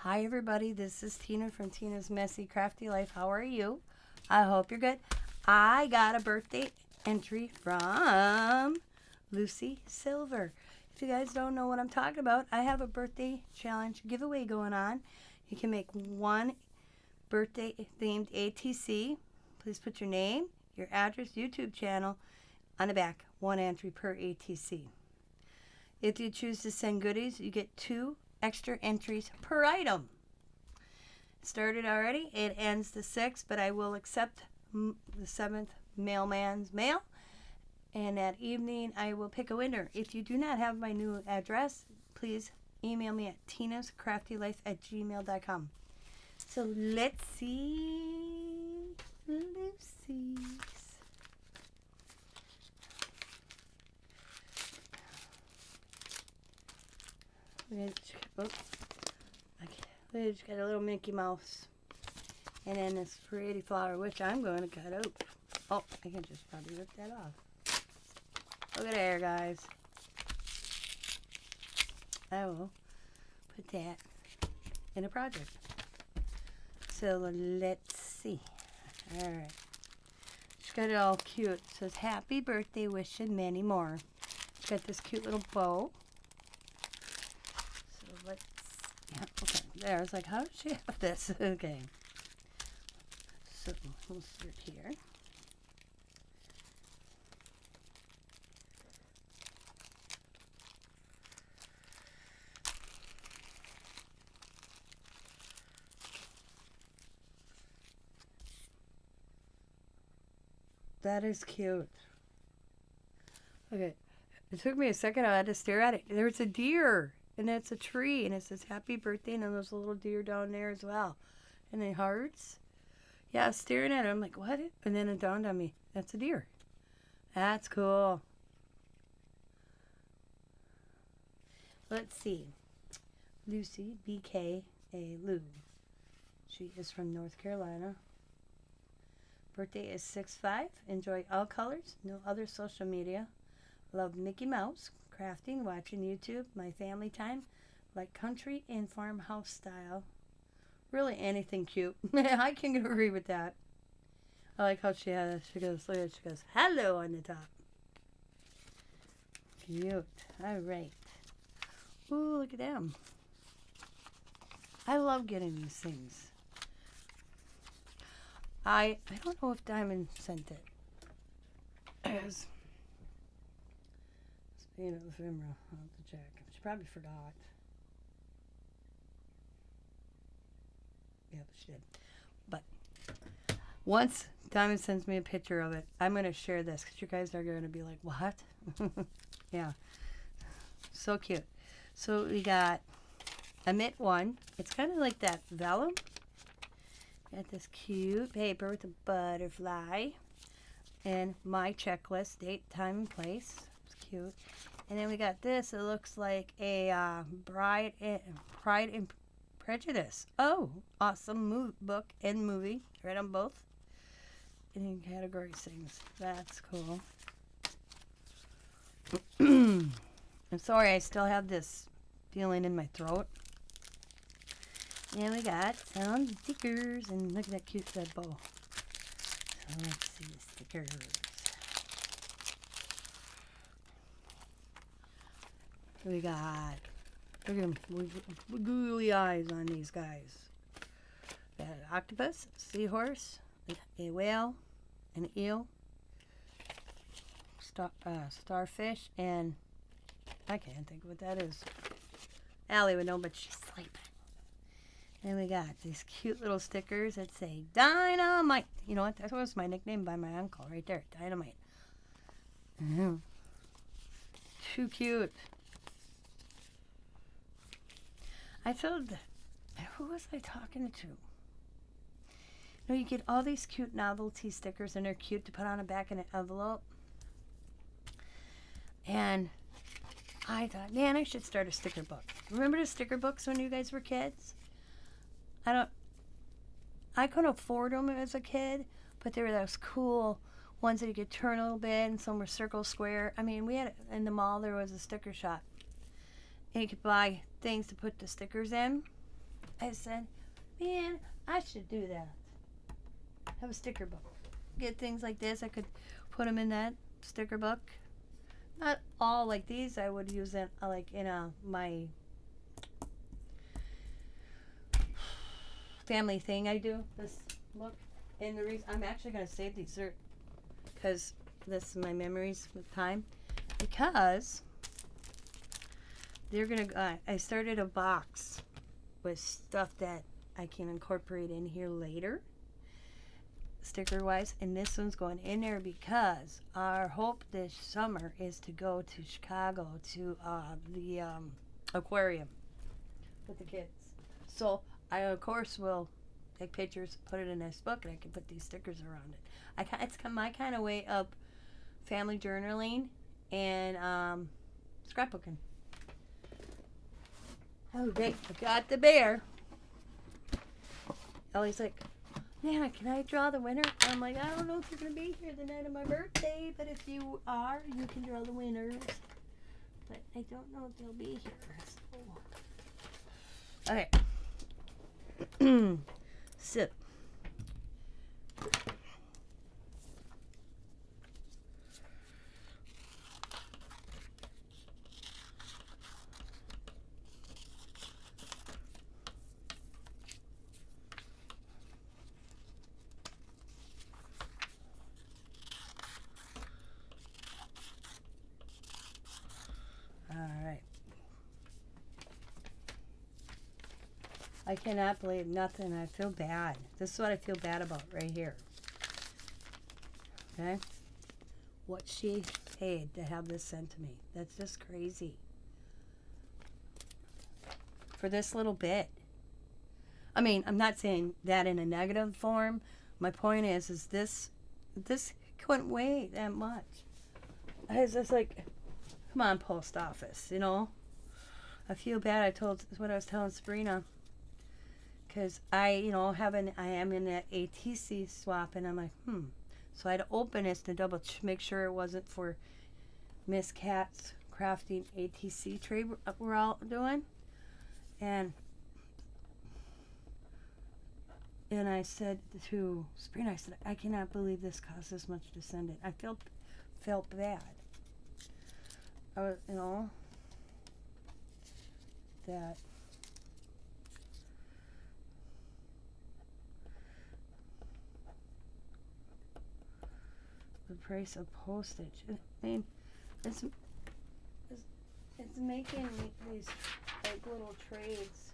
Hi everybody, this is Tina from Tina's Messy Crafty Life. How are you? I hope you're good. I got a birthday entry from Lucy Silver. If you guys don't know what I'm talking about, I have a birthday challenge giveaway going on. You can make one birthday themed ATC. Please put your name, your address, YouTube channel on the back. One entry per ATC. If you choose to send goodies, you get 2 extra entries per item. Started already. It ends the 6th, but I will accept the 7th mailman's mail. And that evening, I will pick a winner. If you do not have my new address, please email me at tinascraftylife@gmail.com. So let's see Lucy's. We just got a little Mickey Mouse. And then this pretty flower, which I'm going to cut out. Oh, I can just probably rip that off. Look at there, guys. I will put that in a project. So let's see. Alright. She's got it all cute. It says, happy birthday, wishing many more. She's got this cute little bow. So let's, yeah, okay. There, I was like, how did she have this? Okay. So we'll start here. That is cute. Okay. It took me a second. I had to stare at it. There's a deer. And that's a tree. And it says happy birthday. And then there's a little deer down there as well. And the hearts. Yeah, I was staring at it. I'm like, what? And then it dawned on me. That's a deer. That's cool. Let's see. Lucy, B.K.A. Lou. She is from North Carolina. Birthday is 6/5. Enjoy all colors. No other social media. Love Mickey Mouse. Crafting. Watching YouTube. My family time. Like country and farmhouse style. Really anything cute. I can agree with that. I like how she goes, look at it, she goes, hello on the top. Cute. Alright. Ooh, look at them. I love getting these things. I don't know if Diamond sent it. It's being ephemeral. I'll have to check. She probably forgot. Yeah, she did. But once Diamond sends me a picture of it, I'm going to share this because you guys are going to be like, what? Yeah. So cute. So we got a mitt one. It's kind of like that vellum. Got this cute paper with a butterfly. And my checklist, date, time, and place. It's cute. And then we got this. It looks like a Pride and Prejudice. Oh, awesome book and movie. Read them both. And in category things. That's cool. I'm sorry, I still have this feeling in my throat. And we got some stickers. And look at that cute red bow. So let's see the stickers. We got, look at them, googly eyes on these guys. We got an octopus, a seahorse, a whale, an eel, starfish, and I can't think what that is. Allie would know, but she's sleeping. And we got these cute little stickers that say Dynamite. You know what? That was my nickname by my uncle right there. Dynamite. Too cute. I told, who was I talking to? You know, you get all these cute novelty stickers and they're cute to put on the back of an envelope. And I thought, man, I should start a sticker book. Remember the sticker books when you guys were kids? I couldn't afford them as a kid, but they were those cool ones that you could turn a little bit, and some were circle, square. I mean, we had, in the mall, there was a sticker shop. And you could buy things to put the stickers in. I said, man, I should do that. Have a sticker book. Get things like this. I could put them in that sticker book. Not all like these. I would use it like in my family thing. I do this book, and the reason I'm actually gonna save these because this is my memories with time. Because they're gonna. I started a box with stuff that I can incorporate in here later, sticker wise, and this one's going in there because our hope this summer is to go to Chicago to the aquarium with the kids. So I of course will take pictures, put it in this book, and I can put these stickers around it. It's my kind of way of family journaling and scrapbooking. Okay, I got the bear. Ellie's like, Nana, can I draw the winner? I'm like, I don't know if you're going to be here the night of my birthday, but if you are, you can draw the winners. But I don't know if they'll be here. Okay. Sip. Alright. I cannot believe nothing. I feel bad. This is what I feel bad about right here. Okay? What she paid to have this sent to me. That's just crazy. For this little bit. I mean, I'm not saying that in a negative form. My point is this couldn't weigh that much. I was just like, come on, post office, you know? I feel bad. That's what I was telling Sabrina. Because I am in that ATC swap, and I'm like, So I had to open this to double make sure it wasn't for Miss Cat's crafting ATC trade we're all doing. And I said to Sabrina, I said, I cannot believe this cost this much to send it. I felt bad. I was, that the price of postage. I mean, it's making these like little trades.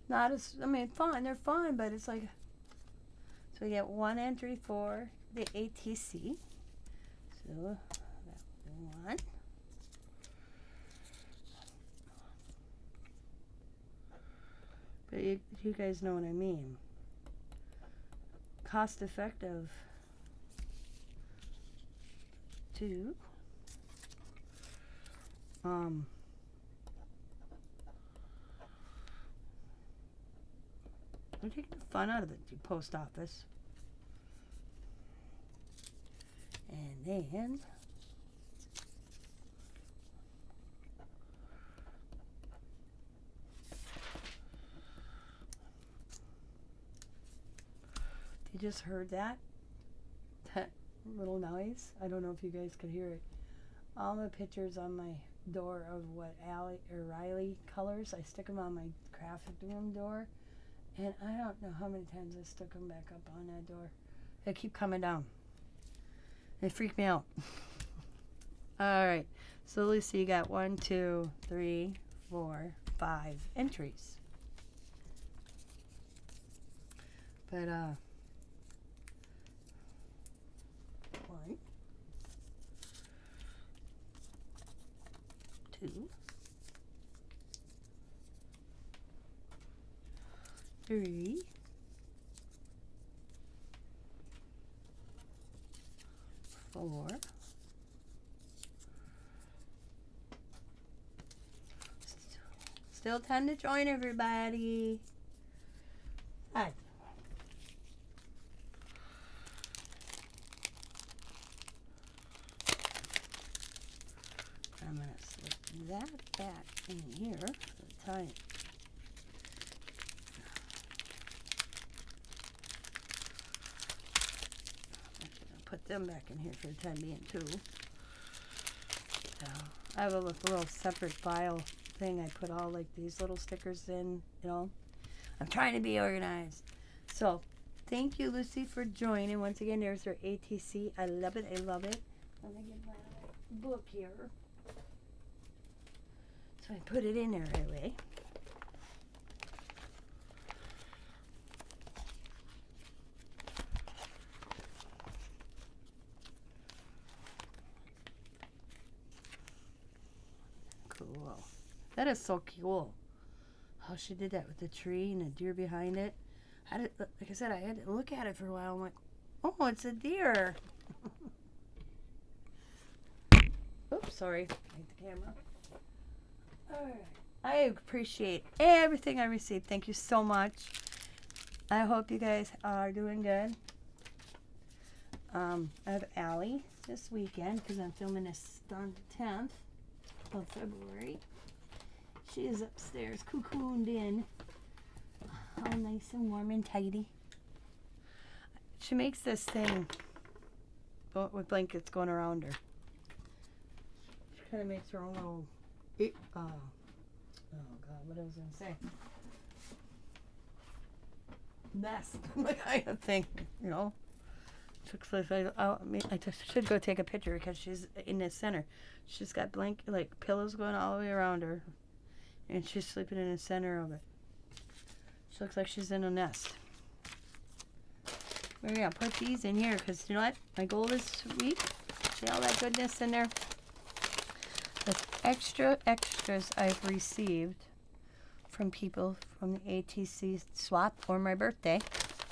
Not as, fun. They're fun, but it's like, so we get one entry for the ATC. So that one. But you guys know what I mean. Cost effective. 2. We're taking the fun out of the post office. And then you just heard that little noise? I don't know if you guys could hear it. All the pictures on my door of what Allie or Riley colors, I stick them on my craft room door. And I don't know how many times I stuck them back up on that door. They keep coming down. They freak me out. Alright. So Lucy, you got 1, 2, 3, 4, 5 entries. But, 1, 2, 3, 4, still time to join everybody. 5. I'm gonna slip that back in here for the time. Put them back in here for the time being too. So I have a little separate file thing. I put all like these little stickers in, you know. I'm trying to be organized. So thank you, Lucy, for joining. Once again, there's her ATC. I love it. I love it. Let me get my book here. So I put it in there right away. Cool. That is so cool. How she did that with the tree and the deer behind it. Like I said, I had to look at it for a while. I'm like, oh, it's a deer. Oops, sorry. Hit the camera. All right. I appreciate everything I received. Thank you so much. I hope you guys are doing good. I have Allie this weekend because I'm filming this on the 10th of February. She is upstairs, cocooned in, all nice and warm and tidy. She makes this thing with blankets going around her. She kind of makes her own little, oh God, what was I going to say? Nest, kind of thing, you know. I just should go take a picture because she's in the center. She's got like pillows going all the way around her. And she's sleeping in the center of it. She looks like she's in a nest. We're going to put these in here because you know what? My goal this week, see all that goodness in there? The extras I've received from people from the ATC swap for my birthday.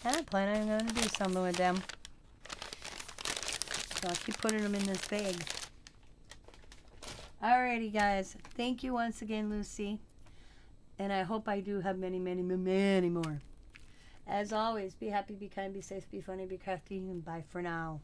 And I plan on going to do something with them. So I'll keep putting them in this bag. Alrighty, guys. Thank you once again, Lucy. And I hope I do have many, many, many more. As always, be happy, be kind, be safe, be funny, be crafty, and bye for now.